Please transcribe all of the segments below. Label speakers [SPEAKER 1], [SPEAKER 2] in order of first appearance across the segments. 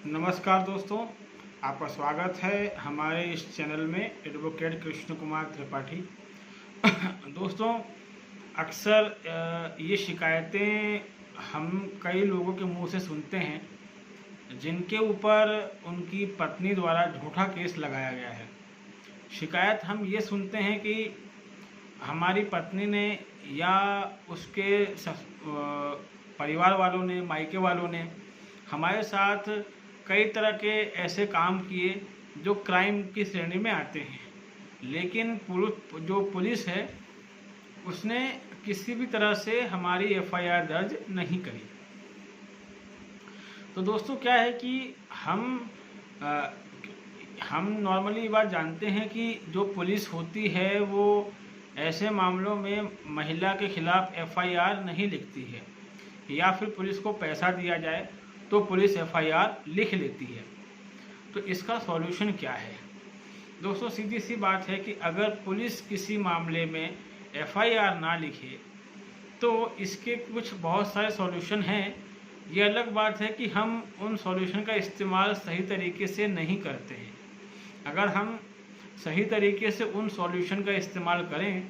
[SPEAKER 1] नमस्कार दोस्तों, आपका स्वागत है हमारे इस चैनल में एडवोकेट कृष्ण कुमार त्रिपाठी। दोस्तों, अक्सर ये शिकायतें हम कई लोगों के मुंह से सुनते हैं जिनके ऊपर उनकी पत्नी द्वारा झूठा केस लगाया गया है। शिकायत हम ये सुनते हैं कि हमारी पत्नी ने या उसके परिवार वालों ने, मायके वालों ने हमारे साथ कई तरह के ऐसे काम किए जो क्राइम की श्रेणी में आते हैं, लेकिन पुलिस है उसने किसी भी तरह से हमारी एफआईआर दर्ज नहीं करी। तो दोस्तों, क्या है कि हम नॉर्मली बात जानते हैं कि जो पुलिस होती है वो ऐसे मामलों में महिला के खिलाफ एफआईआर नहीं लिखती है, या फिर पुलिस को पैसा दिया जाए तो पुलिस एफआईआर लिख लेती है। तो इसका सॉल्यूशन क्या है? दोस्तों, सीधी सी बात है कि अगर पुलिस किसी मामले में एफआईआर ना लिखे तो इसके कुछ बहुत सारे सॉल्यूशन हैं। ये अलग बात है कि हम उन सॉल्यूशन का इस्तेमाल सही तरीके से नहीं करते हैं। अगर हम सही तरीके से उन सॉल्यूशन का इस्तेमाल करें,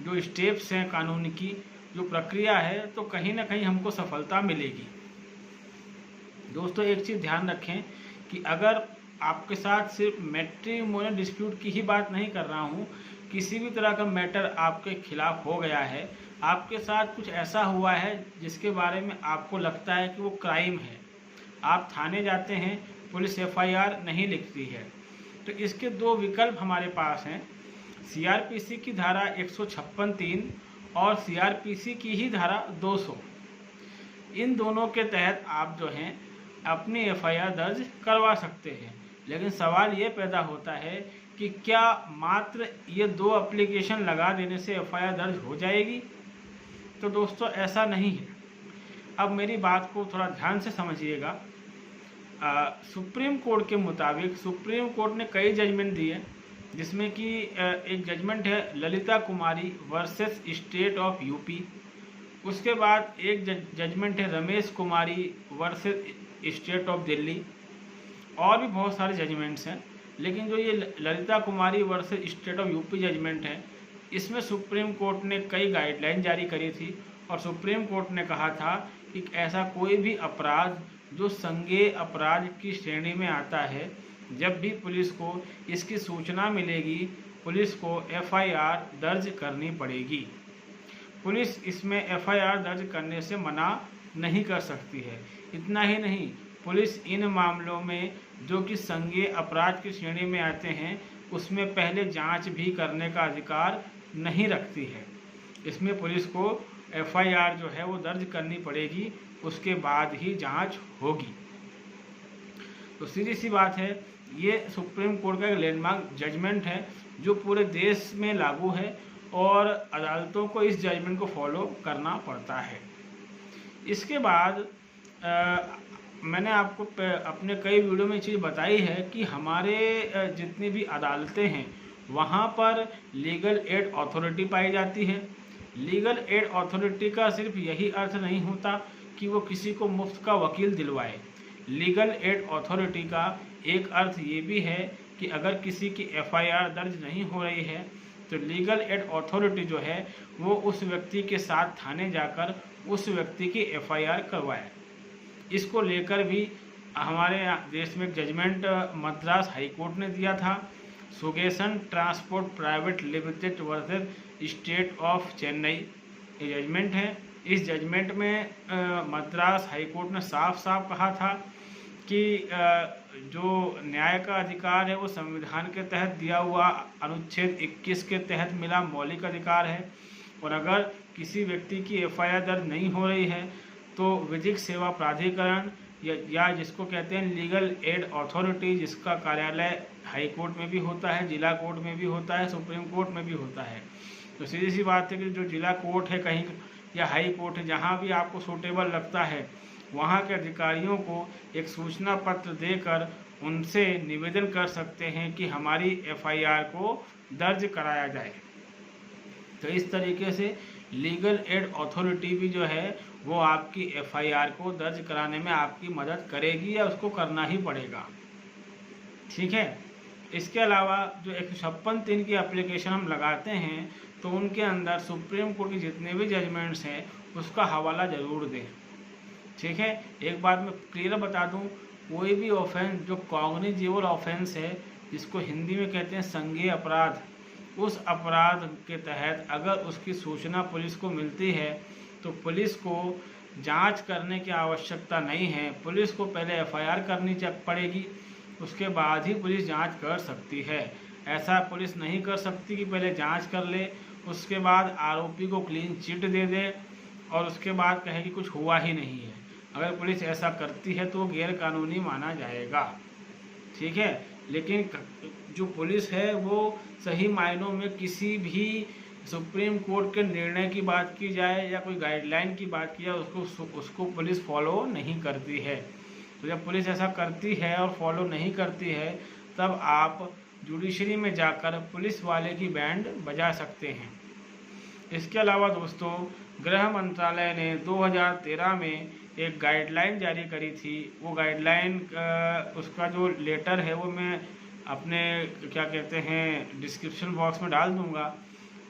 [SPEAKER 1] जो स्टेप्स हैं, कानून की जो प्रक्रिया है, तो कहीं ना कहीं हमको सफलता मिलेगी। दोस्तों, एक चीज़ ध्यान रखें कि अगर आपके साथ सिर्फ मैट्रिमोनियल डिस्प्यूट की ही बात नहीं कर रहा हूँ, किसी भी तरह का मैटर आपके खिलाफ हो गया है, आपके साथ कुछ ऐसा हुआ है जिसके बारे में आपको लगता है कि वो क्राइम है, आप थाने जाते हैं, पुलिस एफआईआर नहीं लिखती है, तो इसके दो विकल्प हमारे पास हैं। सीआरपीसी की धारा 156(3) और सीआरपीसी की ही धारा 200, इन दोनों के तहत आप जो हैं अपनी एफआईआर दर्ज करवा सकते हैं। लेकिन सवाल ये पैदा होता है कि क्या मात्र ये दो एप्लीकेशन लगा देने से एफआईआर दर्ज हो जाएगी? तो दोस्तों, ऐसा नहीं है। अब मेरी बात को थोड़ा ध्यान से समझिएगा। सुप्रीम कोर्ट के मुताबिक सुप्रीम कोर्ट ने कई जजमेंट दिए, जिसमें कि एक जजमेंट है Lalita Kumari versus state of UP. उसके बाद एक जजमेंट है Ramesh Kumari versus state of Delhi. और भी बहुत सारे जजमेंट्स हैं, लेकिन जो ये Lalita Kumari versus state of UP judgement है, इसमें सुप्रीम कोर्ट ने कई गाइडलाइन जारी करी थी और सुप्रीम कोर्ट ने कहा था कि ऐसा कोई भी अपराध जो संज्ञेय अपराध की श्रेणी में आता है, जब भी पुलिस को इसकी सूचना मिलेगी, पुलिस को एफआईआर दर्ज करनी पड़ेगी। पुलिस इसमें एफआईआर दर्ज करने से मना नहीं कर सकती है। इतना ही नहीं, पुलिस इन मामलों में जो कि संज्ञेय अपराध की श्रेणी में आते हैं, उसमें पहले जांच भी करने का अधिकार नहीं रखती है। इसमें पुलिस को एफआईआर जो है वो दर्ज करनी पड़ेगी, उसके बाद ही जांच होगी। तो सीधी सी बात है, ये सुप्रीम कोर्ट का एक लैंडमार्क जजमेंट है जो पूरे देश में लागू है और अदालतों को इस जजमेंट को फॉलो करना पड़ता है। इसके बाद मैंने आपको अपने कई वीडियो में ये चीज़ बताई है कि हमारे जितनी भी अदालतें हैं वहाँ पर लीगल एड अथॉरिटी पाई जाती है। लीगल एड अथॉरिटी का सिर्फ यही अर्थ नहीं होता कि वो किसी को मुफ्त का वकील दिलवाए। लीगल एड अथॉरिटी का एक अर्थ ये भी है कि अगर किसी की एफआईआर दर्ज नहीं हो रही है तो लीगल एड अथॉरिटी जो है वो उस व्यक्ति के साथ थाने जाकर उस व्यक्ति की एफआईआर करवाए। इसको लेकर भी हमारे देश में एक जजमेंट मद्रास हाई कोर्ट ने दिया था, Sugesan transport private limited versus state of Chennai, ये जजमेंट है। इस जजमेंट में मद्रास हाई कोर्ट ने साफ साफ कहा था कि जो न्याय का अधिकार है वो संविधान के तहत दिया हुआ अनुच्छेद 21 के तहत मिला मौलिक अधिकार है, और अगर किसी व्यक्ति की एफआईआर दर्ज नहीं हो रही है तो विधिक सेवा प्राधिकरण या जिसको कहते हैं लीगल एड अथॉरिटी, जिसका कार्यालय हाई कोर्ट में भी होता है, जिला कोर्ट में भी होता है, सुप्रीम कोर्ट में भी होता है। तो सीधी सी बात है कि जो जिला कोर्ट है कहीं या हाई कोर्ट है, जहाँ भी आपको सूटेबल लगता है, वहाँ के अधिकारियों को एक सूचना पत्र देकर उनसे निवेदन कर सकते हैं कि हमारी एफआईआर को दर्ज कराया जाए। तो इस तरीके से लीगल एड अथॉरिटी भी जो है वो आपकी एफआईआर को दर्ज कराने में आपकी मदद करेगी या उसको करना ही पड़ेगा। ठीक है। इसके अलावा जो 156(3) की एप्लीकेशन हम लगाते हैं तो उनके अंदर सुप्रीम कोर्ट के जितने भी जजमेंट्स हैं उसका हवाला ज़रूर दें। ठीक है। एक बात मैं क्लियर बता दूं, कोई भी ऑफेंस जो कॉग्निजेबल ऑफेंस है, जिसको हिंदी में कहते हैं संज्ञेय अपराध, उस अपराध के तहत अगर उसकी सूचना पुलिस को मिलती है तो पुलिस को जांच करने की आवश्यकता नहीं है। पुलिस को पहले एफआईआर करनी पड़ेगी, उसके बाद ही पुलिस जांच कर सकती है। ऐसा पुलिस नहीं कर सकती कि पहले जांच कर ले, उसके बाद आरोपी को क्लीन चिट दे दे और उसके बाद कहे कि कुछ हुआ ही नहीं है। अगर पुलिस ऐसा करती है तो गैर कानूनी माना जाएगा। ठीक है। लेकिन जो पुलिस है वो सही मायनों में किसी भी सुप्रीम कोर्ट के निर्णय की बात की जाए या कोई गाइडलाइन की बात की जाए उसको पुलिस फॉलो नहीं करती है। तो जब पुलिस ऐसा करती है और फॉलो नहीं करती है तब आप जुडिशरी में जाकर पुलिस वाले की बैंड बजा सकते हैं। इसके अलावा दोस्तों, गृह मंत्रालय ने 2013 में एक गाइडलाइन जारी करी थी। वो गाइडलाइन उसका जो लेटर है वो मैं अपने क्या कहते हैं डिस्क्रिप्शन बॉक्स में डाल दूंगा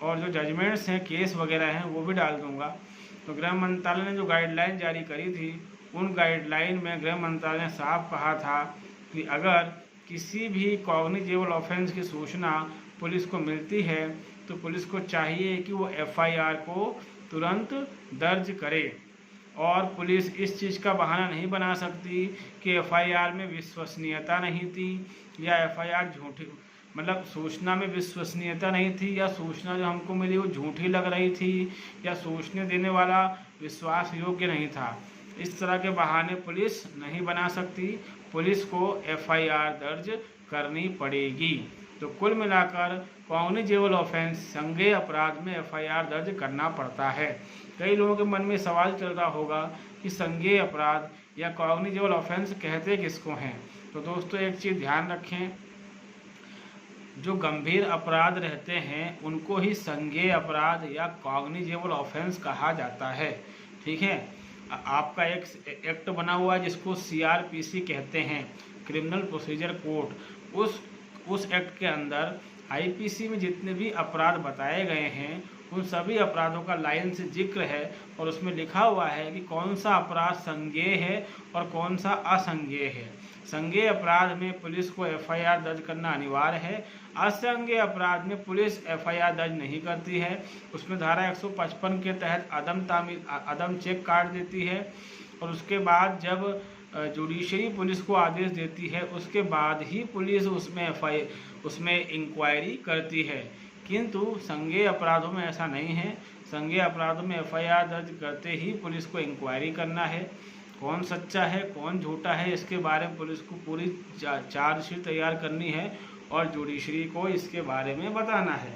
[SPEAKER 1] और जो जजमेंट्स हैं, केस वगैरह हैं, वो भी डाल दूंगा। तो गृह मंत्रालय ने जो गाइडलाइन जारी करी थी, उन गाइडलाइन में गृह मंत्रालय ने साफ कहा था कि अगर किसी भी कॉग्निजेबल ऑफेंस की सूचना पुलिस को मिलती है तो पुलिस को चाहिए कि वो एफआईआर को तुरंत दर्ज करे। और पुलिस इस चीज़ का बहाना नहीं बना सकती कि एफआईआर में विश्वसनीयता नहीं थी या एफआईआर झूठी, मतलब सूचना में विश्वसनीयता नहीं थी या सूचना जो हमको मिली वो झूठी लग रही थी या सूचना देने वाला विश्वास योग्य नहीं था। इस तरह के बहाने पुलिस नहीं बना सकती। पुलिस को एफआईआर दर्ज करनी पड़ेगी। तो कुल मिलाकर कॉग्निजेबल ऑफेंस संज्ञेय अपराध में एफआईआर दर्ज करना पड़ता है। कई लोगों के मन में सवाल चल रहा होगा कि संज्ञेय अपराध या कॉग्निजेबल ऑफेंस कहते किसको हैं। तो दोस्तों एक चीज़ ध्यान रखें, जो गंभीर अपराध रहते हैं उनको ही संज्ञेय अपराध या कॉग्निजेबल ऑफेंस कहा जाता है। ठीक है। आपका एक एक्ट बना हुआ है जिसको सीआरपीसी कहते हैं, क्रिमिनल प्रोसीजर कोड। उस एक्ट के अंदर आईपीसी में जितने भी अपराध बताए गए हैं उन सभी अपराधों का लाइन से जिक्र है और उसमें लिखा हुआ है कि कौन सा अपराध संज्ञेय है और कौन सा असंज्ञेय है। संज्ञेय अपराध में पुलिस को एफआईआर दर्ज करना अनिवार्य है। असंज्ञेय अपराध में पुलिस एफआईआर दर्ज नहीं करती है। उसमें धारा 155 के तहत अदम चेक काट देती है और उसके बाद जब जुडिशरी पुलिस को आदेश देती है उसके बाद ही पुलिस उसमें इंक्वायरी करती है। किंतु संज्ञेय अपराधों में ऐसा नहीं है। संज्ञेय अपराधों में एफआईआर दर्ज करते ही पुलिस को इंक्वायरी करना है। कौन सच्चा है कौन झूठा है इसके बारे में पुलिस को पूरी चार्जशीट तैयार करनी है और जुडिशरी को इसके बारे में बताना है।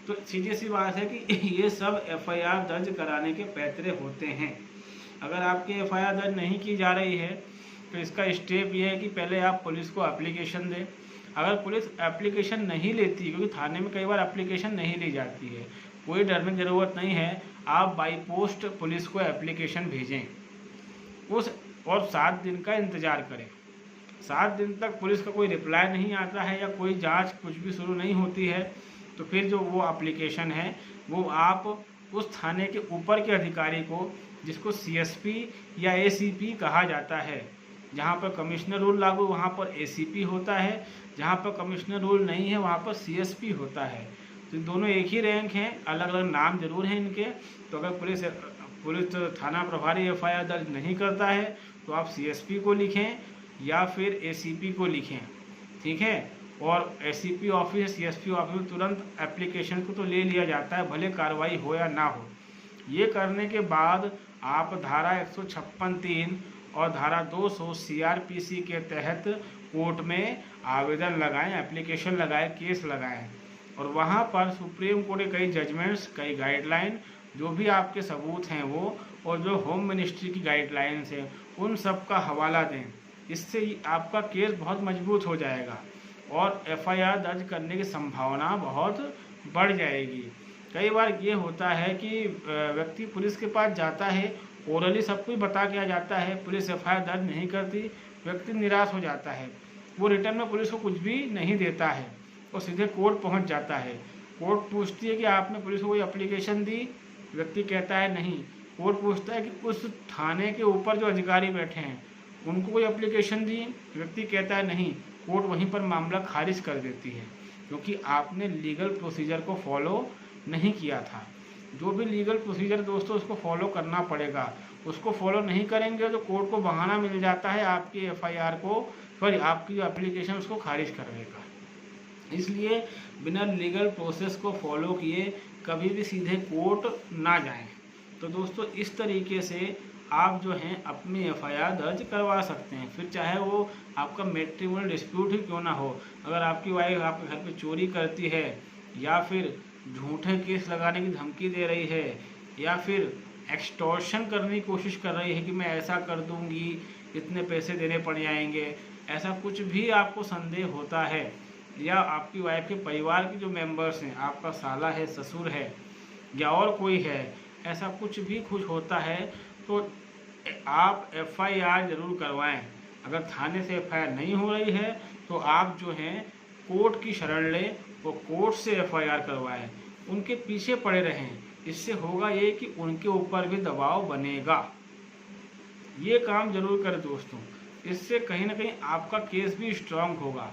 [SPEAKER 1] तो सीधी सी बात है कि ये सब एफआईआर दर्ज कराने के पैतरे होते हैं। अगर आपकी एफआईआर दर्ज नहीं की जा रही है तो इसका स्टेप ये है कि पहले आप पुलिस को एप्लीकेशन दें। अगर पुलिस एप्लीकेशन नहीं लेती, क्योंकि थाने में कई बार एप्लीकेशन नहीं ली जाती है, कोई डरने की ज़रूरत नहीं है। आप बाई पोस्ट पुलिस को एप्लीकेशन भेजें और 7 दिन का इंतज़ार करें। 7 दिन तक पुलिस का कोई रिप्लाई नहीं आता है या कोई जांच कुछ भी शुरू नहीं होती है तो फिर जो वो एप्लीकेशन है वो आप उस थाने के ऊपर के अधिकारी को, जिसको सीएसपी या एसीपी कहा जाता है, जहाँ पर कमिश्नर रूल लागू वहाँ पर एसीपी होता है, जहाँ पर कमिश्नर रूल नहीं है वहाँ पर सीएसपी होता है। तो दोनों एक ही रैंक हैं, अलग अलग नाम जरूर हैं इनके। तो अगर पुलिस थाना प्रभारी एफआईआर दर्ज नहीं करता है तो आप सीएसपी को लिखें या फिर एसीपी को लिखें। ठीक है। और एसीपी ऑफिस सीएसपी ऑफिस में तुरंत एप्लीकेशन को तो ले लिया जाता है, भले कार्रवाई हो या ना हो। ये करने के बाद आप धारा 156(3) और धारा 200 सीआरपीसी के तहत कोर्ट में आवेदन लगाएं, एप्लीकेशन लगाएं, केस लगाएं और वहाँ पर सुप्रीम कोर्ट के कई जजमेंट्स, कई गाइडलाइन, जो भी आपके सबूत हैं वो, और जो होम मिनिस्ट्री की गाइडलाइंस हैं उन सब का हवाला दें। इससे आपका केस बहुत मजबूत हो जाएगा और एफआईआर दर्ज करने की संभावना बहुत बढ़ जाएगी। कई बार ये होता है कि व्यक्ति पुलिस के पास जाता है ओरली सब कुछ बता के आ जाता है, पुलिस एफआईआर दर्ज नहीं करती, व्यक्ति निराश हो जाता है, वो रिटर्न में पुलिस को कुछ भी नहीं देता है और सीधे कोर्ट पहुंच जाता है। कोर्ट पूछती है कि आपने पुलिस को कोई एप्लीकेशन दी, व्यक्ति कहता है नहीं। कोर्ट पूछता है कि उस थाने के ऊपर जो अधिकारी बैठे हैं उनको कोई एप्लीकेशन दी, व्यक्ति कहता है नहीं। कोर्ट वहीं पर मामला खारिज कर देती है क्योंकि आपने लीगल प्रोसीजर को फॉलो नहीं किया था। जो भी लीगल प्रोसीजर दोस्तों उसको फॉलो करना पड़ेगा, उसको फॉलो नहीं करेंगे तो कोर्ट को बहाना मिल जाता है आपकी एफआईआर को, सॉरी आपकी जो एप्लीकेशन उसको खारिज करने का। इसलिए बिना लीगल प्रोसेस को फॉलो किए कभी भी सीधे कोर्ट ना जाएं। तो दोस्तों इस तरीके से आप जो हैं अपनी एफआईआर दर्ज करवा सकते हैं, फिर चाहे वो आपका मैट्रिमोनियल डिस्प्यूट ही क्यों ना हो। अगर आपकी वाइफ आपके घर पे चोरी करती है या फिर झूठे केस लगाने की धमकी दे रही है या फिर एक्सटॉर्शन करने की कोशिश कर रही है कि मैं ऐसा कर दूंगी, इतने पैसे देने पड़ जाएंगे, ऐसा कुछ भी आपको संदेह होता है, या आपकी वाइफ के परिवार के जो मेंबर्स हैं, आपका साला है, ससुर है या और कोई है, ऐसा कुछ भी होता है तो आप एफआईआर ज़रूर करवाएं। अगर थाने से एफआईआर नहीं हो रही है तो आप जो हैं कोर्ट की शरण लें और कोर्ट से एफआईआर करवाएं, उनके पीछे पड़े रहें। इससे होगा ये कि उनके ऊपर भी दबाव बनेगा। ये काम जरूर करें दोस्तों, इससे कहीं ना कहीं आपका केस भी स्ट्रांग होगा,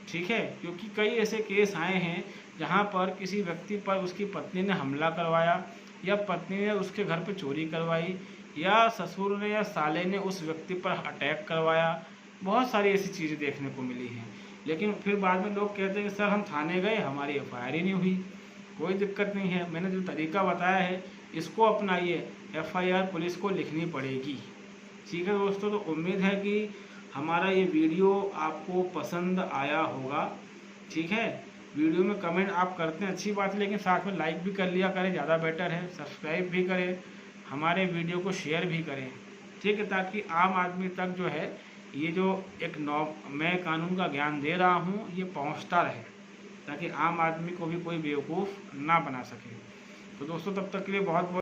[SPEAKER 1] ठीक है। क्योंकि कई ऐसे केस आए हैं जहाँ पर किसी व्यक्ति पर उसकी पत्नी ने हमला करवाया या पत्नी ने उसके घर पर चोरी करवाई या ससुर ने या साले ने उस व्यक्ति पर अटैक करवाया। बहुत सारी ऐसी चीज़ें देखने को मिली हैं, लेकिन फिर बाद में लोग कहते हैं कि सर हम थाने गए, हमारी एफआईआर ही नहीं हुई। कोई दिक्कत नहीं है, मैंने जो तरीका बताया है इसको अपनाइए, एफआईआर पुलिस को लिखनी पड़ेगी, ठीक है दोस्तों। तो उम्मीद है कि हमारा ये वीडियो आपको पसंद आया होगा, ठीक है। वीडियो में कमेंट आप करते हैं अच्छी बात है, लेकिन साथ में लाइक भी कर लिया करें, ज़्यादा बेटर है। सब्सक्राइब भी करें, हमारे वीडियो को शेयर भी करें, ठीक है, ताकि आम आदमी तक जो है ये जो एक मैं कानून का ज्ञान दे रहा हूँ ये पहुँचता रहे, ताकि आम आदमी को भी कोई बेवकूफ़ ना बना सके। तो दोस्तों तब तक के लिए बहुत बहुत